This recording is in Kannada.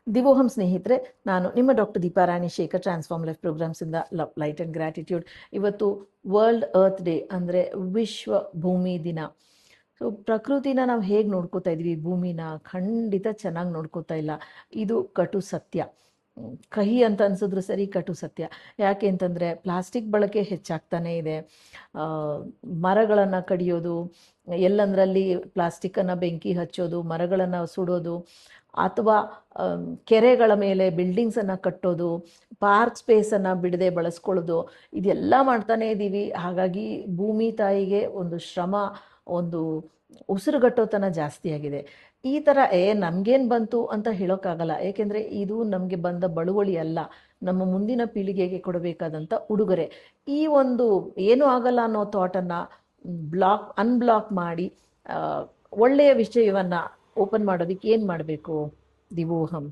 ದಿವೋಹಂ ಸ್ನೇಹಿತರೆ, ನಾನು ನಿಮ್ಮ doctor Deepa Rani Shekhar, transform life ಪ್ರೋಗ್ರಾಮ್ಸಿಂದ ಲವ್, ಲೈಟ್ ಆ್ಯಂಡ್ ಗ್ರ್ಯಾಟಿಟ್ಯೂಡ್. ಇವತ್ತು ವರ್ಲ್ಡ್ ಅರ್ತ್ ಡೇ, ಅಂದರೆ ವಿಶ್ವ ಭೂಮಿ ದಿನ. ಸೊ ಪ್ರಕೃತಿನ ನಾವು ಹೇಗೆ ನೋಡ್ಕೋತಾ ಇದ್ವಿ, ಭೂಮಿನ ಖಂಡಿತ ಚೆನ್ನಾಗಿ ನೋಡ್ಕೋತಾ ಇಲ್ಲ. ಇದು ಕಟು ಸತ್ಯ. ಕಹಿ ಅಂತ ಅನ್ಸಿದ್ರು ಸರಿ, ಕಟು ಸತ್ಯ. ಯಾಕೆ ಅಂತಂದರೆ ಪ್ಲಾಸ್ಟಿಕ್ ಬಳಕೆ ಹೆಚ್ಚಾಗ್ತಾನೇ ಇದೆ. ಮರಗಳನ್ನು ಕಡಿಯೋದು, ಎಲ್ಲಂದರಲ್ಲಿ ಪ್ಲಾಸ್ಟಿಕ್ಕನ್ನು ಬೆಂಕಿ ಹಚ್ಚೋದು, ಮರಗಳನ್ನು ಸುಡೋದು, ಅಥವಾ ಕೆರೆಗಳ ಮೇಲೆ ಬಿಲ್ಡಿಂಗ್ಸನ್ನು ಕಟ್ಟೋದು, ಪಾರ್ಕ್ ಸ್ಪೇಸನ್ನು ಬಿಡದೆ ಬಳಸ್ಕೊಳ್ಳೋದು, ಇದೆಲ್ಲ ಮಾಡ್ತಾನೇ ಇದ್ದೀವಿ. ಹಾಗಾಗಿ ಭೂಮಿ ತಾಯಿಗೆ ಒಂದು ಶ್ರಮ, ಒಂದು ಉಸಿರುಗಟ್ಟೋತನ ಜಾಸ್ತಿ ಆಗಿದೆ. ಈ ಥರ ನಮಗೇನು ಬಂತು ಅಂತ ಹೇಳೋಕ್ಕಾಗಲ್ಲ. ಏಕೆಂದರೆ ಇದು ನಮಗೆ ಬಂದ ಬಳುವಳಿ ಅಲ್ಲ, ನಮ್ಮ ಮುಂದಿನ ಪೀಳಿಗೆಗೆ ಕೊಡಬೇಕಾದಂಥ ಉಡುಗೊರೆ. ಈ ಒಂದು ಏನೂ ಆಗಲ್ಲ ಅನ್ನೋ ಥಾಟನ್ನು ಅನ್ಬ್ಲಾಕ್ ಮಾಡಿ ಒಳ್ಳೆಯ ವಿಷಯವನ್ನು ಓಪನ್ ಮಾಡೋದಕ್ಕೆ ಏನು ಮಾಡಬೇಕು? ದಿವೋಹಂ.